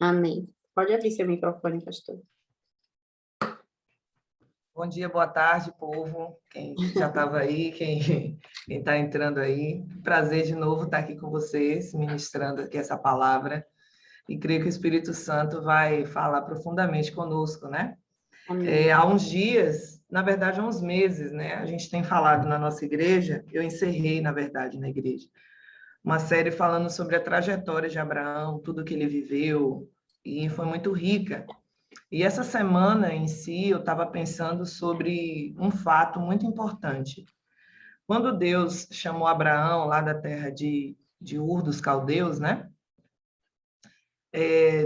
Amém. Pode abrir seu microfone, pastor. Bom dia, boa tarde, povo. Quem já estava aí, quem está entrando aí. Prazer de novo estar aqui com vocês, ministrando aqui essa palavra. E creio que o Espírito Santo vai falar profundamente conosco, né? Amém. Há uns dias, na verdade, há uns meses, né? A gente tem falado na nossa igreja, eu encerrei, na verdade, na igreja, uma série falando sobre a trajetória de Abraão, tudo que ele viveu, e foi muito rica. E essa semana em si, eu estava pensando sobre um fato muito importante. Quando Deus chamou Abraão lá da terra de Ur dos Caldeus, né?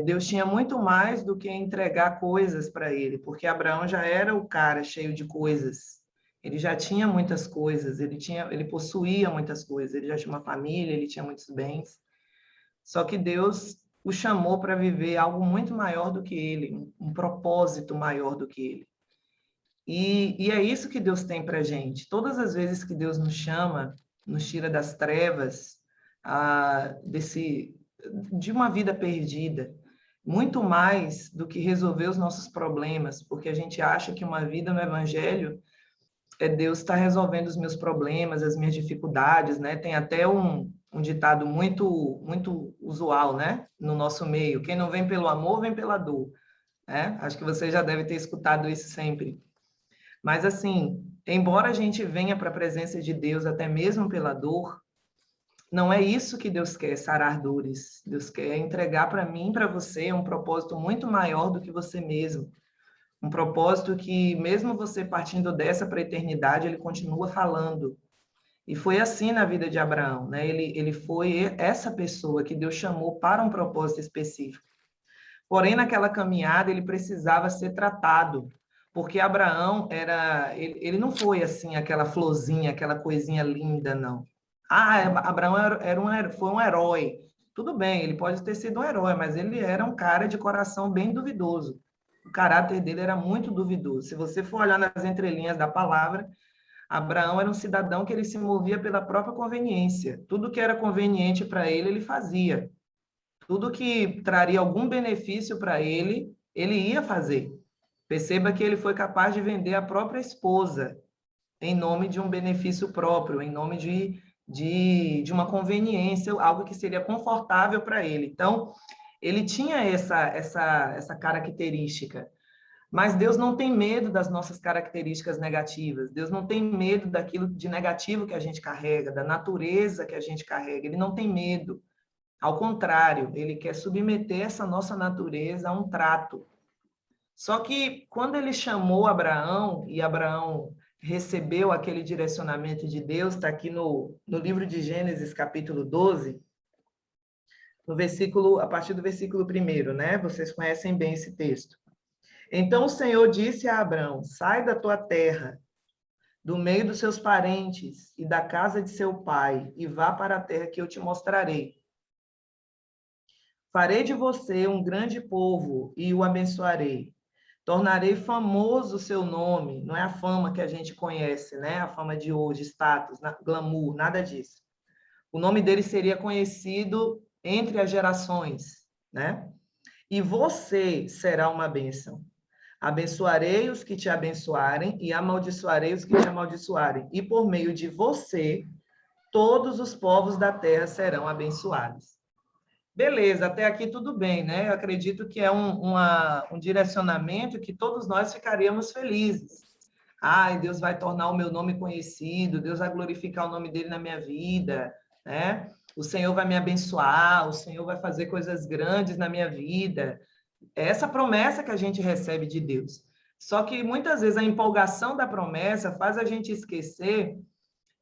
Deus tinha muito mais do que entregar coisas para ele, porque Abraão já era o cara cheio de coisas. Ele já tinha muitas coisas, ele possuía muitas coisas, ele já tinha uma família, ele tinha muitos bens. Só que Deus o chamou para viver algo muito maior do que ele, um propósito maior do que ele. E é isso que Deus tem para a gente. Todas as vezes que Deus nos chama, nos tira das trevas, de uma vida perdida, muito mais do que resolver os nossos problemas, porque a gente acha que uma vida no Evangelho é Deus está resolvendo os meus problemas, as minhas dificuldades, né? Tem até um ditado muito usual, né? No nosso meio: quem não vem pelo amor, vem pela dor. Né? Acho que você já deve ter escutado isso sempre. Mas, assim, embora a gente venha para a presença de Deus até mesmo pela dor, não é isso que Deus quer, sarar dores. Deus quer entregar para mim e para você um propósito muito maior do que você mesmo. Um propósito que, mesmo você partindo dessa para a eternidade, ele continua falando. E foi assim na vida de Abraão, né? Ele foi essa pessoa que Deus chamou para um propósito específico. Porém, naquela caminhada, ele precisava ser tratado, porque Abraão ele não foi assim, aquela florzinha, aquela coisinha linda, não. Abraão foi um herói. Tudo bem, ele pode ter sido um herói, mas ele era um cara de coração bem duvidoso. O caráter dele era muito duvidoso. Se você for olhar nas entrelinhas da palavra, Abraão era um cidadão que ele se movia pela própria conveniência. Tudo que era conveniente para ele, ele fazia. Tudo que traria algum benefício para ele, ele ia fazer. Perceba que ele foi capaz de vender a própria esposa em nome de um benefício próprio, em nome de uma conveniência, algo que seria confortável para ele. Então, ele tinha essa característica. Mas Deus não tem medo das nossas características negativas. Deus não tem medo daquilo de negativo que a gente carrega, da natureza que a gente carrega. Ele não tem medo. Ao contrário, ele quer submeter essa nossa natureza a um trato. Só que quando ele chamou Abraão, e Abraão recebeu aquele direcionamento de Deus, está aqui no livro de Gênesis, capítulo 12, a partir do versículo 1, né? Vocês conhecem bem esse texto. Então o Senhor disse a Abraão: sai da tua terra, do meio dos seus parentes e da casa de seu pai, e vá para a terra que eu te mostrarei. Farei de você um grande povo e o abençoarei. Tornarei famoso o seu nome. Não é a fama que a gente conhece, né? A fama de hoje, status, glamour, nada disso. O nome dele seria conhecido entre as gerações, né? E você será uma bênção. Abençoarei os que te abençoarem e amaldiçoarei os que te amaldiçoarem. E por meio de você, todos os povos da terra serão abençoados. Beleza, até aqui tudo bem, né? Eu acredito que é um direcionamento que todos nós ficaríamos felizes. Ai, Deus vai tornar o meu nome conhecido, Deus vai glorificar o nome dele na minha vida, né? O Senhor vai me abençoar, o Senhor vai fazer coisas grandes na minha vida. É essa promessa que a gente recebe de Deus. Só que muitas vezes a empolgação da promessa faz a gente esquecer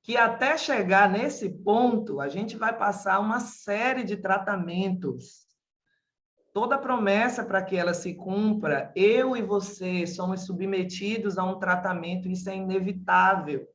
que até chegar nesse ponto, a gente vai passar uma série de tratamentos. Toda promessa, para que ela se cumpra, eu e você somos submetidos a um tratamento, isso é inevitável.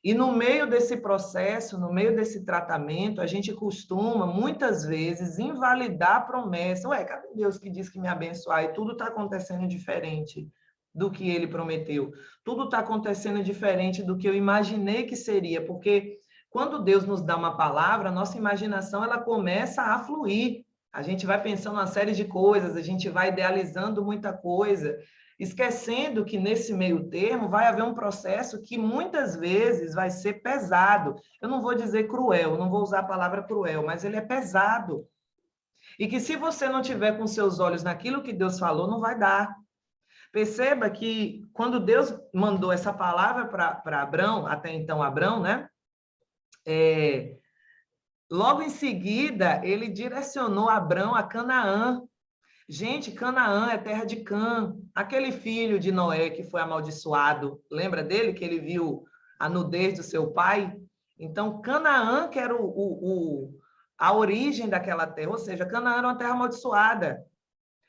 E no meio desse processo, no meio desse tratamento, a gente costuma, muitas vezes, invalidar a promessa. Ué, cadê Deus que diz que me abençoar? E tudo está acontecendo diferente do que ele prometeu. Tudo está acontecendo diferente do que eu imaginei que seria, porque quando Deus nos dá uma palavra, a nossa imaginação ela começa a fluir. A gente vai pensando uma série de coisas, a gente vai idealizando muita coisa, esquecendo que nesse meio termo vai haver um processo que muitas vezes vai ser pesado. Eu não vou dizer cruel, não vou usar a palavra cruel, mas ele é pesado. E que se você não tiver com seus olhos naquilo que Deus falou, não vai dar. Perceba que quando Deus mandou essa palavra para Abrão, até então Abrão, né? Logo em seguida, ele direcionou Abrão a Canaã. Gente, Canaã é terra de Cã, aquele filho de Noé que foi amaldiçoado. Lembra dele, que ele viu a nudez do seu pai? Então, Canaã que era a origem daquela terra, ou seja, Canaã era uma terra amaldiçoada.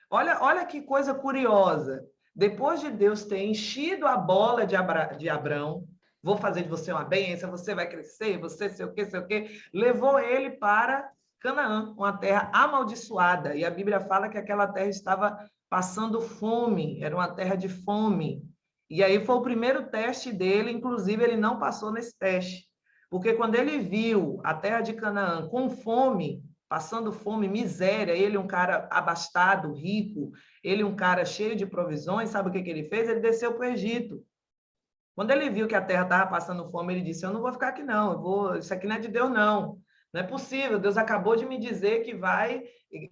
Olha que coisa curiosa. Depois de Deus ter enchido a bola de Abrão, vou fazer de você uma bênção, você vai crescer, você sei o quê, levou ele para Canaã, uma terra amaldiçoada. E a Bíblia fala que aquela terra estava passando fome, era uma terra de fome. E aí foi o primeiro teste dele, inclusive ele não passou nesse teste. Porque quando ele viu a terra de Canaã com fome, passando fome, miséria, ele um cara abastado, rico, ele um cara cheio de provisões, sabe o que ele fez? Ele desceu para o Egito. Quando ele viu que a terra estava passando fome, ele disse, eu não vou ficar aqui não, isso aqui não é de Deus não. Não é possível, Deus acabou de me dizer que vai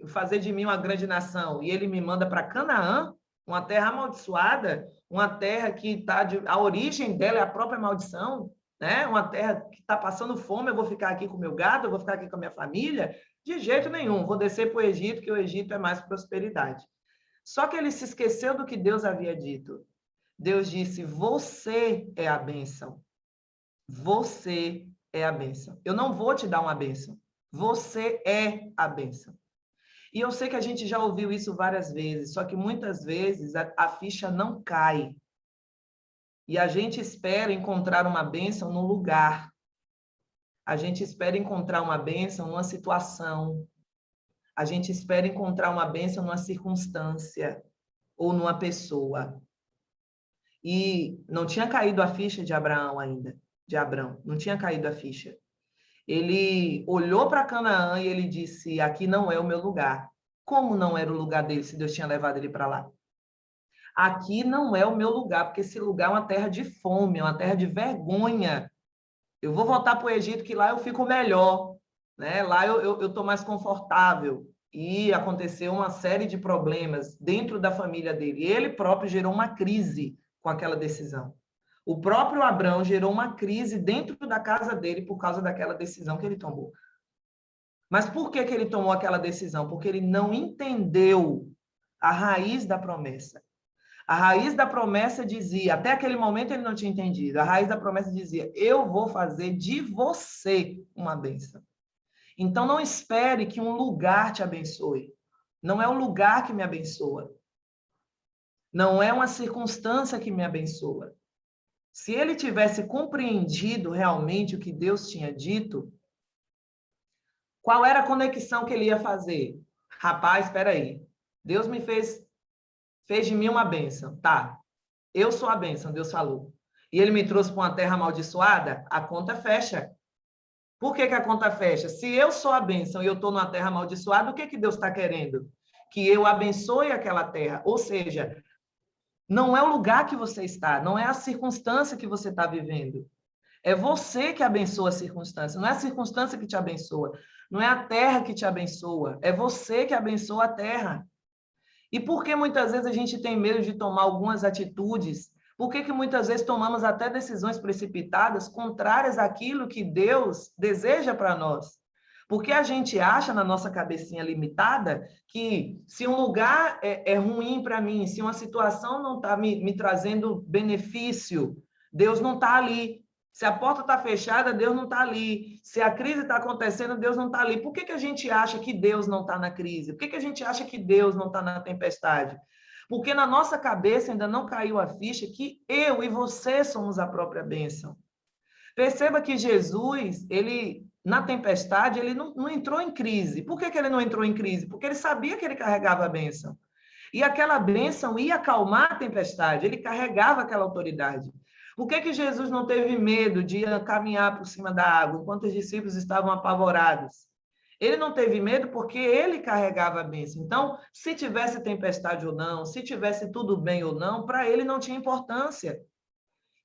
fazer de mim uma grande nação. E ele me manda para Canaã, uma terra amaldiçoada, uma terra que a origem dela é a própria maldição, né? Uma terra que está passando fome, eu vou ficar aqui com o meu gado, eu vou ficar aqui com a minha família? De jeito nenhum, vou descer para o Egito, que o Egito é mais prosperidade. Só que ele se esqueceu do que Deus havia dito. Deus disse, você é a bênção. Você é a bênção. Eu não vou te dar uma bênção. Você é a bênção. E eu sei que a gente já ouviu isso várias vezes, só que muitas vezes a ficha não cai. E a gente espera encontrar uma bênção no lugar. A gente espera encontrar uma bênção numa situação. A gente espera encontrar uma bênção numa circunstância ou numa pessoa. E não tinha caído a ficha de Abraão ainda, de Abrão, não tinha caído a ficha. Ele olhou para Canaã e ele disse, aqui não é o meu lugar. Como não era o lugar dele, se Deus tinha levado ele para lá? Aqui não é o meu lugar, porque esse lugar é uma terra de fome, é uma terra de vergonha. Eu vou voltar para o Egito, que lá eu fico melhor, né? Lá eu estou mais confortável. E aconteceu uma série de problemas dentro da família dele. Ele próprio gerou uma crise com aquela decisão. O próprio Abrão gerou uma crise dentro da casa dele por causa daquela decisão que ele tomou. Mas por que ele tomou aquela decisão? Porque ele não entendeu a raiz da promessa. A raiz da promessa dizia, até aquele momento ele não tinha entendido, a raiz da promessa dizia, eu vou fazer de você uma bênção. Então não espere que um lugar te abençoe. Não é o lugar que me abençoa. Não é uma circunstância que me abençoa. Se ele tivesse compreendido realmente o que Deus tinha dito, qual era a conexão que ele ia fazer? Rapaz, espera aí. Deus me fez de mim uma bênção. Tá, eu sou a bênção, Deus falou. E ele me trouxe para uma terra amaldiçoada, a conta fecha. Por que a conta fecha? Se eu sou a bênção e eu estou numa terra amaldiçoada, o que Deus está querendo? Que eu abençoe aquela terra. Ou seja, não é o lugar que você está, não é a circunstância que você está vivendo. É você que abençoa a circunstância, não é a circunstância que te abençoa, não é a terra que te abençoa, é você que abençoa a terra. E por que muitas vezes a gente tem medo de tomar algumas atitudes? Por que muitas vezes tomamos até decisões precipitadas contrárias àquilo que Deus deseja para nós? Porque a gente acha na nossa cabecinha limitada que se um lugar é ruim para mim, se uma situação não está me trazendo benefício, Deus não está ali. Se a porta está fechada, Deus não está ali. Se a crise está acontecendo, Deus não está ali. Por que a gente acha que Deus não está na crise? Por que a gente acha que Deus não está na tempestade? Porque na nossa cabeça ainda não caiu a ficha que eu e você somos a própria bênção. Perceba que Jesus, ele na tempestade, ele não entrou em crise. Por que ele não entrou em crise? Porque ele sabia que ele carregava a bênção. E aquela bênção ia acalmar a tempestade, ele carregava aquela autoridade. Por que Jesus não teve medo de caminhar por cima da água, enquanto os discípulos estavam apavorados? Ele não teve medo porque ele carregava a bênção. Então, se tivesse tempestade ou não, se tivesse tudo bem ou não, para ele não tinha importância.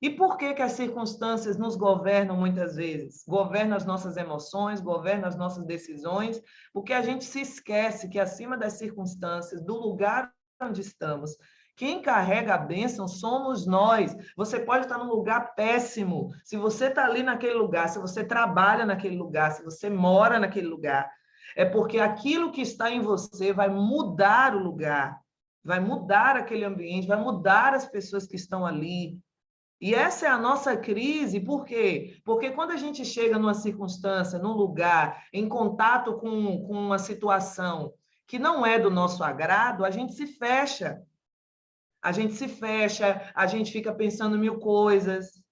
E por que que as circunstâncias nos governam muitas vezes? Governam as nossas emoções, governam as nossas decisões, porque a gente se esquece que acima das circunstâncias, do lugar onde estamos, quem carrega a bênção somos nós. Você pode estar num lugar péssimo. Se você está ali naquele lugar, se você trabalha naquele lugar, se você mora naquele lugar, é porque aquilo que está em você vai mudar o lugar, vai mudar aquele ambiente, vai mudar as pessoas que estão ali. E essa é a nossa crise, por quê? Porque quando a gente chega numa circunstância, num lugar, em contato com uma situação que não é do nosso agrado, a gente se fecha. A gente se fecha, a gente fica pensando mil coisas,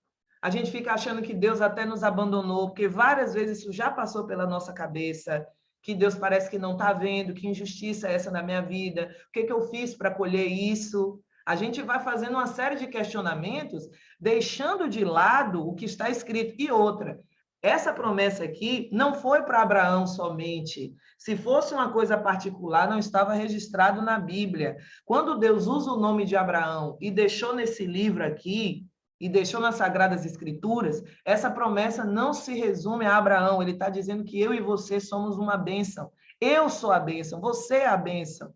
a gente fica achando que Deus até nos abandonou, porque várias vezes isso já passou pela nossa cabeça, que Deus parece que não está vendo, que injustiça é essa na minha vida, o que eu fiz para colher isso? A gente vai fazendo uma série de questionamentos, deixando de lado o que está escrito. E outra, essa promessa aqui não foi para Abraão somente. Se fosse uma coisa particular, não estava registrado na Bíblia. Quando Deus usa o nome de Abraão e deixou nesse livro aqui, e deixou nas Sagradas Escrituras, essa promessa não se resume a Abraão. Ele está dizendo que eu e você somos uma bênção. Eu sou a bênção, você é a bênção.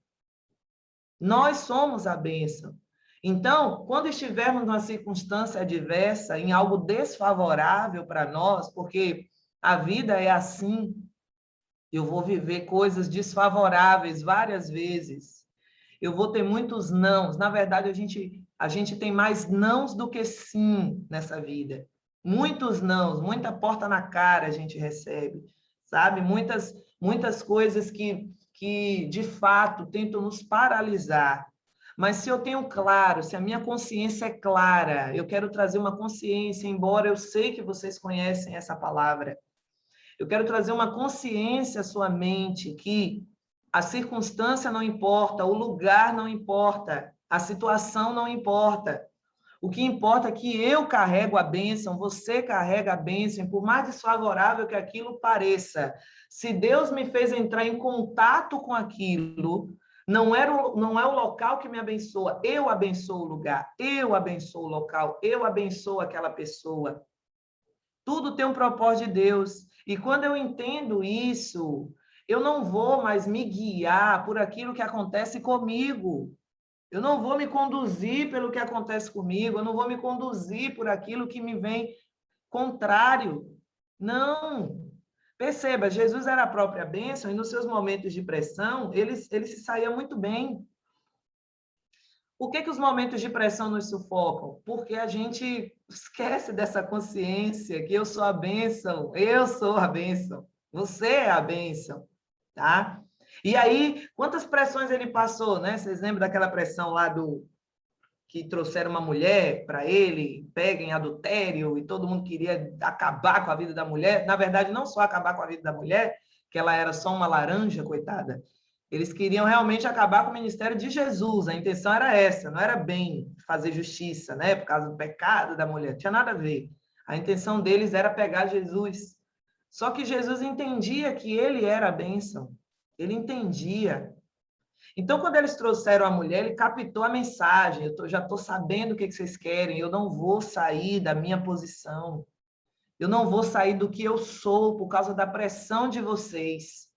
Nós somos a bênção. Então, quando estivermos numa circunstância adversa, em algo desfavorável para nós, porque a vida é assim, eu vou viver coisas desfavoráveis várias vezes, eu vou ter muitos nãos. Na verdade, a gente tem mais nãos do que sim nessa vida. Muitos nãos, muita porta na cara a gente recebe, sabe? Muitas coisas que de fato tentam nos paralisar. Mas se eu tenho claro, se a minha consciência é clara, eu quero trazer uma consciência, embora eu sei que vocês conhecem essa palavra, eu quero trazer uma consciência à sua mente que a circunstância não importa, o lugar não importa, a situação não importa. O que importa é que eu carrego a bênção, você carrega a bênção, por mais desfavorável que aquilo pareça. Se Deus me fez entrar em contato com aquilo, não é o local que me abençoa, eu abençoo o lugar, eu abençoo o local, eu abençoo aquela pessoa. Tudo tem um propósito de Deus. E quando eu entendo isso, eu não vou mais me guiar por aquilo que acontece comigo. Eu não vou me conduzir pelo que acontece comigo, eu não vou me conduzir por aquilo que me vem contrário. Não. Perceba, Jesus era a própria bênção e nos seus momentos de pressão, ele se saía muito bem. Por que os momentos de pressão nos sufocam? Porque a gente esquece dessa consciência que eu sou a bênção, você é a bênção, tá? E aí, quantas pressões ele passou, né? Vocês lembram daquela pressão lá que trouxeram uma mulher para ele, pega em adultério, e todo mundo queria acabar com a vida da mulher. Na verdade, não só acabar com a vida da mulher, que ela era só uma laranja, coitada. Eles queriam realmente acabar com o ministério de Jesus. A intenção era essa, não era bem fazer justiça, né? Por causa do pecado da mulher. Não tinha nada a ver. A intenção deles era pegar Jesus. Só que Jesus entendia que ele era a bênção. Ele entendia. Então, quando eles trouxeram a mulher, ele captou a mensagem. Eu já estou sabendo o que vocês querem. Eu não vou sair da minha posição. Eu não vou sair do que eu sou por causa da pressão de vocês.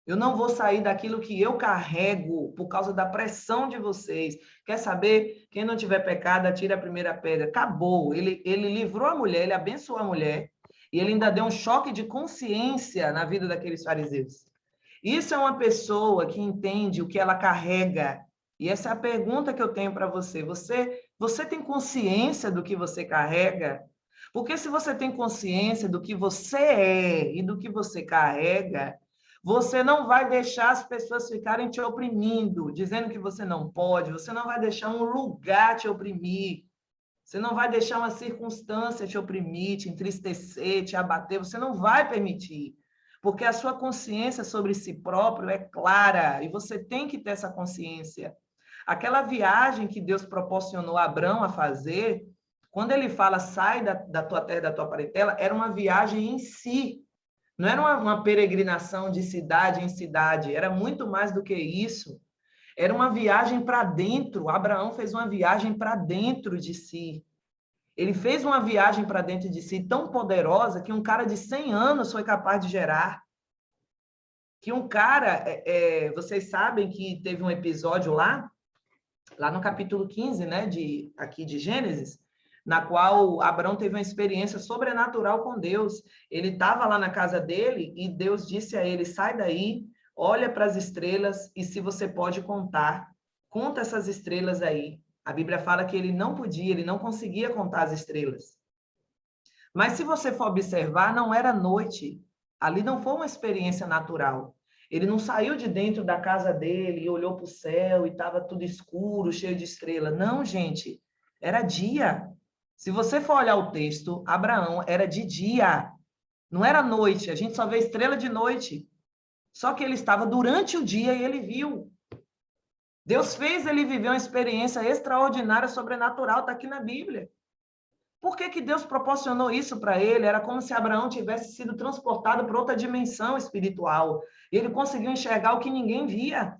Eu não vou sair daquilo que eu carrego por causa da pressão de vocês. Quer saber? Quem não tiver pecado, atire a primeira pedra. Acabou. Ele livrou a mulher, ele abençoou a mulher e ele ainda deu um choque de consciência na vida daqueles fariseus. Isso é uma pessoa que entende o que ela carrega. E essa é a pergunta que eu tenho para você. Você tem consciência do que você carrega? Porque se você tem consciência do que você é e do que você carrega, você não vai deixar as pessoas ficarem te oprimindo, dizendo que você não pode, você não vai deixar um lugar te oprimir, você não vai deixar uma circunstância te oprimir, te entristecer, te abater, você não vai permitir, porque a sua consciência sobre si próprio é clara, e você tem que ter essa consciência. Aquela viagem que Deus proporcionou a Abrão a fazer, quando ele fala, sai da tua terra, da tua parentela, era uma viagem em si. Não era uma peregrinação de cidade em cidade, era muito mais do que isso. Era uma viagem para dentro. Abraão fez uma viagem para dentro de si. Ele fez uma viagem para dentro de si tão poderosa que um cara de 100 anos foi capaz de gerar. Que um cara, vocês sabem que teve um episódio lá no capítulo 15, né, aqui de Gênesis, na qual Abraão teve uma experiência sobrenatural com Deus. Ele estava lá na casa dele e Deus disse a ele, sai daí, olha para as estrelas e se você pode contar, conta essas estrelas aí. A Bíblia fala que ele não podia, ele não conseguia contar as estrelas. Mas se você for observar, não era noite. Ali não foi uma experiência natural. Ele não saiu de dentro da casa dele e olhou para o céu e estava tudo escuro, cheio de estrelas. Não, gente, era dia. Se você for olhar o texto, Abraão era de dia, não era noite. A gente só vê estrela de noite. Só que ele estava durante o dia e ele viu. Deus fez ele viver uma experiência extraordinária, sobrenatural, está aqui na Bíblia. Por que Deus proporcionou isso para ele? Era como se Abraão tivesse sido transportado para outra dimensão espiritual. E ele conseguiu enxergar o que ninguém via.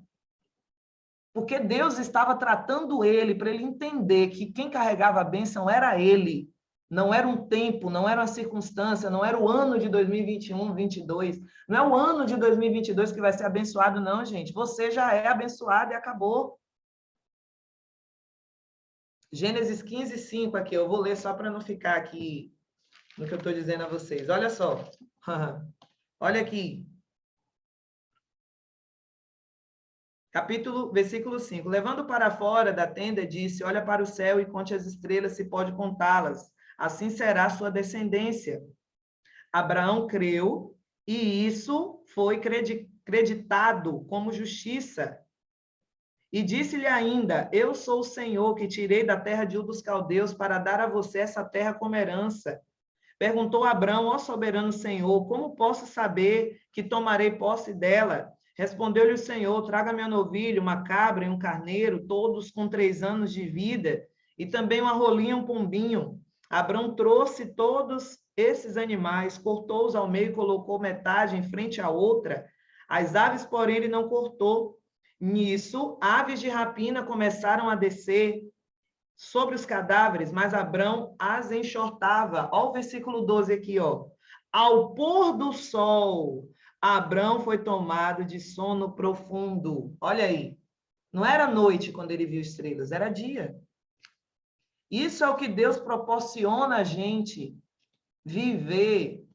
Porque Deus estava tratando ele, para ele entender que quem carregava a bênção era ele. Não era um tempo, não era uma circunstância, não era o ano de 2021, 2022. Não é o ano de 2022 que vai ser abençoado, não, gente. Você já é abençoado e acabou. Gênesis 15, 5 aqui, eu vou ler só para não ficar aqui no que eu estou dizendo a vocês. Olha só. Olha aqui. Versículo 5. Levando para fora da tenda, disse, olha para o céu e conte as estrelas, se pode contá-las. Assim será a sua descendência. Abraão creu e isso foi creditado como justiça. E disse-lhe ainda, eu sou o Senhor que tirei da terra de Ur dos Caldeus para dar a você essa terra como herança. Perguntou Abraão, ó soberano Senhor, como posso saber que tomarei posse dela? Respondeu-lhe o Senhor, traga-me um novilho, uma cabra e um carneiro, todos com 3 anos de vida, e também uma rolinha e um pombinho. Abraão trouxe todos esses animais, cortou-os ao meio e colocou metade em frente à outra. As aves, porém, ele não cortou. Nisso, aves de rapina começaram a descer sobre os cadáveres, mas Abrão as enxortava. Olha o versículo 12 aqui, ó. Ao pôr do sol, Abrão foi tomado de sono profundo. Olha aí. Não era noite quando ele viu estrelas, era dia. Isso é o que Deus proporciona a gente viver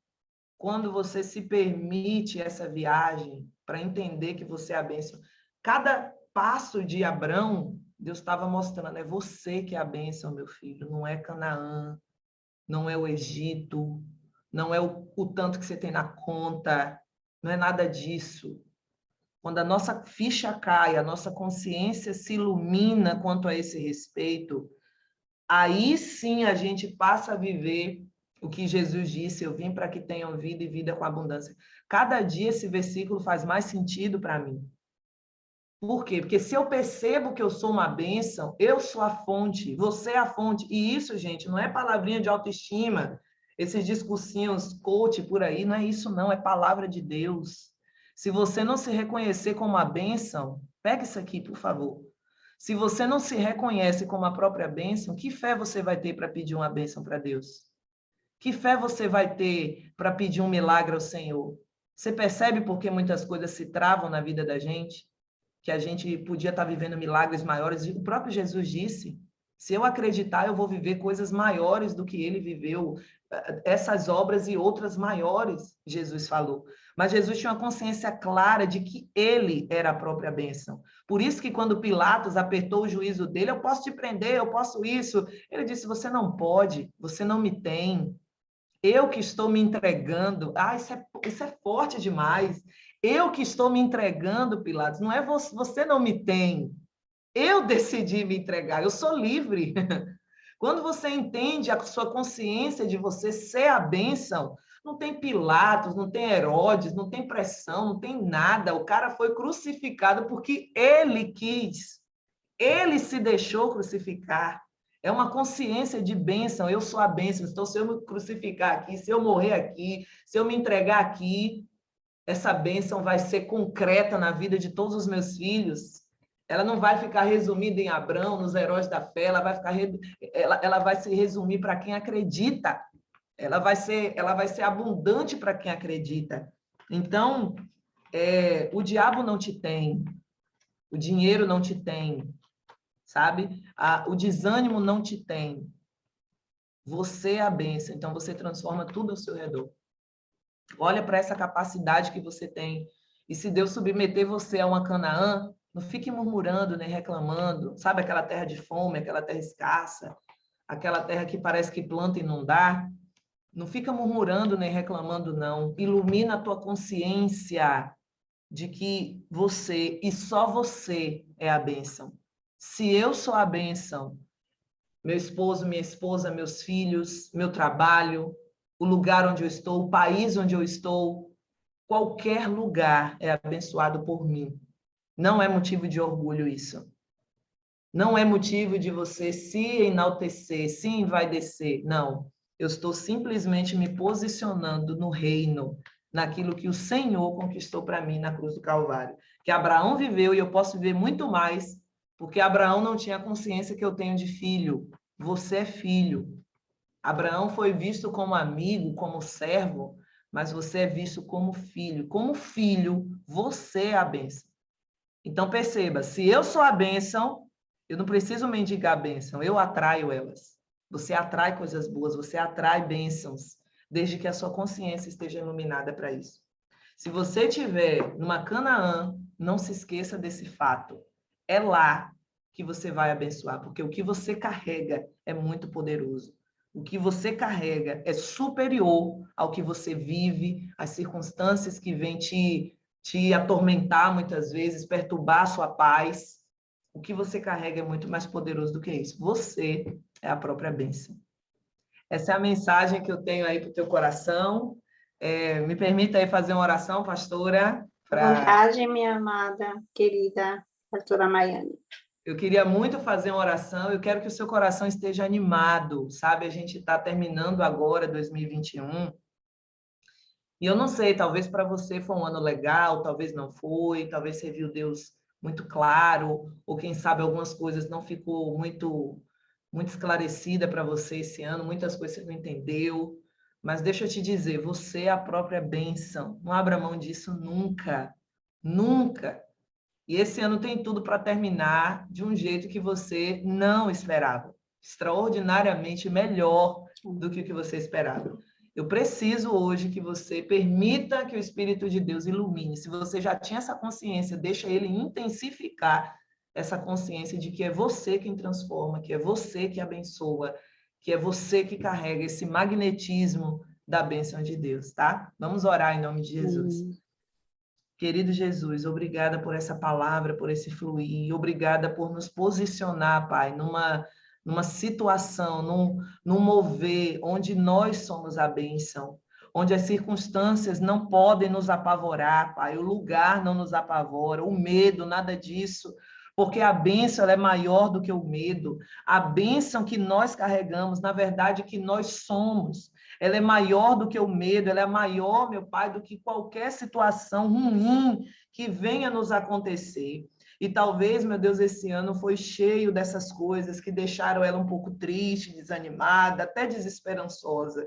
quando você se permite essa viagem para entender que você é a bênção. Cada passo de Abrão, Deus estava mostrando, é você que é a bênção, meu filho, não é Canaã, não é o Egito, não é o tanto que você tem na conta, não é nada disso. Quando a nossa ficha cai, a nossa consciência se ilumina quanto a esse respeito, aí sim a gente passa a viver o que Jesus disse, eu vim para que tenham vida e vida com abundância. Cada dia esse versículo faz mais sentido para mim. Por quê? Porque se eu percebo que eu sou uma bênção, eu sou a fonte, você é a fonte. E isso, gente, não é palavrinha de autoestima, esses discursinhos coach por aí, não é isso não, é palavra de Deus. Se você não se reconhecer como a bênção, pega isso aqui, por favor. Se você não se reconhece como a própria bênção, que fé você vai ter para pedir uma bênção para Deus? Que fé você vai ter para pedir um milagre ao Senhor? Você percebe por que muitas coisas se travam na vida da gente? Que a gente podia estar vivendo milagres maiores. O próprio Jesus disse, se eu acreditar, eu vou viver coisas maiores do que ele viveu. Essas obras e outras maiores, Jesus falou. Mas Jesus tinha uma consciência clara de que ele era a própria bênção. Por isso que quando Pilatos apertou o juízo dele, eu posso te prender, eu posso isso. Ele disse, você não pode, você não me tem. Eu que estou me entregando. Isso é forte demais. Eu que estou me entregando, Pilatos. Não é você não me tem. Eu decidi me entregar. Eu sou livre. Quando você entende a sua consciência de você ser a bênção, não tem Pilatos, não tem Herodes, não tem pressão, não tem nada. O cara foi crucificado porque ele quis. Ele se deixou crucificar. É uma consciência de bênção. Eu sou a bênção. Então, se eu me crucificar aqui, se eu morrer aqui, se eu me entregar aqui, essa bênção vai ser concreta na vida de todos os meus filhos. Ela não vai ficar resumida em Abraão, nos heróis da fé, ela vai se resumir para quem acredita. Ela vai ser abundante para quem acredita. Então, o diabo não te tem, o dinheiro não te tem, sabe? O desânimo não te tem. Você é a bênção, então você transforma tudo ao seu redor. Olha para essa capacidade que você tem. E se Deus submeter você a uma Canaã, não fique murmurando nem reclamando. Sabe aquela terra de fome, aquela terra escassa, aquela terra que parece que planta e não dá? Não fica murmurando nem reclamando, não. Ilumina a tua consciência de que você e só você é a bênção. Se eu sou a bênção, meu esposo, minha esposa, meus filhos, meu trabalho, o lugar onde eu estou, o país onde eu estou, qualquer lugar é abençoado por mim. Não é motivo de orgulho isso. Não é motivo de você se enaltecer, se envaidecer. Não. Eu estou simplesmente me posicionando no reino, naquilo que o Senhor conquistou para mim na cruz do Calvário. Que Abraão viveu e eu posso viver muito mais, porque Abraão não tinha a consciência que eu tenho de filho. Você é filho. Abraão foi visto como amigo, como servo, mas você é visto como filho. Como filho, você é a bênção. Então, perceba, se eu sou a bênção, eu não preciso mendigar a bênção, eu atraio elas. Você atrai coisas boas, você atrai bênçãos, desde que a sua consciência esteja iluminada para isso. Se você estiver numa Canaã, não se esqueça desse fato. É lá que você vai abençoar, porque o que você carrega é muito poderoso. O que você carrega é superior ao que você vive, às circunstâncias que vêm te atormentar muitas vezes, perturbar a sua paz. O que você carrega é muito mais poderoso do que isso. Você é a própria bênção. Essa é a mensagem que eu tenho aí para o teu coração. Me permita aí fazer uma oração, pastora. À vontade, minha amada, querida pastora Maiane. Eu queria muito fazer uma oração, eu quero que o seu coração esteja animado, sabe? A gente está terminando agora 2021, e eu não sei, talvez para você foi um ano legal, talvez não foi, talvez você viu Deus muito claro, ou quem sabe algumas coisas não ficou muito esclarecida para você esse ano, muitas coisas você não entendeu, mas deixa eu te dizer, você é a própria bênção, não abra mão disso nunca, nunca. E esse ano tem tudo para terminar de um jeito que você não esperava, extraordinariamente melhor do que o que você esperava. Eu preciso hoje que você permita que o Espírito de Deus ilumine. Se você já tinha essa consciência, deixa ele intensificar essa consciência de que é você quem transforma, que é você que abençoa, que é você que carrega esse magnetismo da bênção de Deus, tá? Vamos orar em nome de Jesus. Querido Jesus, obrigada por essa palavra, por esse fluir, obrigada por nos posicionar, Pai, numa situação, num mover onde nós somos a bênção, onde as circunstâncias não podem nos apavorar, Pai, o lugar não nos apavora, o medo, nada disso, porque a bênção ela é maior do que o medo. A bênção que nós carregamos, na verdade, que nós somos, ela é maior do que o medo, ela é maior, meu Pai, do que qualquer situação ruim que venha nos acontecer. E talvez, meu Deus, esse ano foi cheio dessas coisas que deixaram ela um pouco triste, desanimada, até desesperançosa.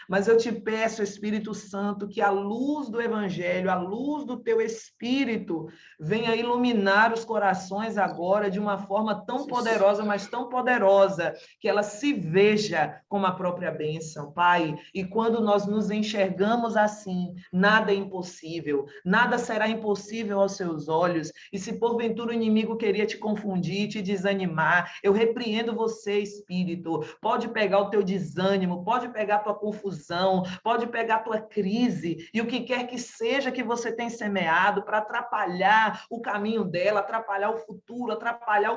Mas eu te peço, Espírito Santo, que a luz do Evangelho, a luz do teu Espírito, venha iluminar os corações agora de uma forma tão poderosa, mas tão poderosa, que ela se veja como a própria bênção, Pai. E quando nós nos enxergamos assim, nada é impossível, nada será impossível aos seus olhos. E se porventura o inimigo queria te confundir, te desanimar, eu repreendo você, Espírito. Pode pegar o teu desânimo, pode pegar a tua confusão, pode pegar a tua crise e o que quer que seja que você tem semeado para atrapalhar o caminho dela, atrapalhar o futuro, atrapalhar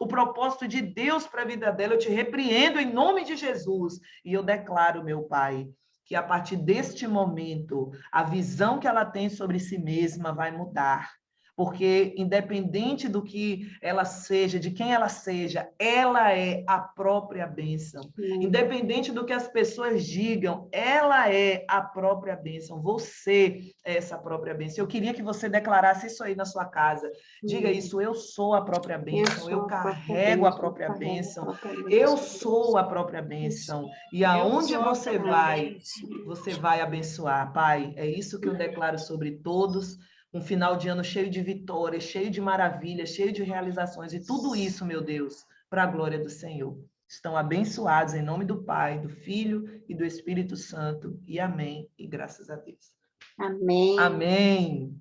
o propósito de Deus para a vida dela. Eu te repreendo em nome de Jesus e eu declaro, meu Pai, que a partir deste momento a visão que ela tem sobre si mesma vai mudar. porque independente do que ela seja, de quem ela seja, ela é a própria bênção. Independente do que as pessoas digam, ela é a própria bênção. Você é essa própria bênção. Eu queria que você declarasse isso aí na sua casa. Diga isso: eu sou a própria bênção, eu carrego a própria bênção, eu sou a própria bênção. E aonde você vai abençoar, Pai. É isso que eu declaro sobre todos. Um final de ano cheio de vitórias, cheio de maravilhas, cheio de realizações. E tudo isso, meu Deus, para a glória do Senhor. Estão abençoados em nome do Pai, do Filho e do Espírito Santo. E amém. E graças a Deus. Amém. Amém.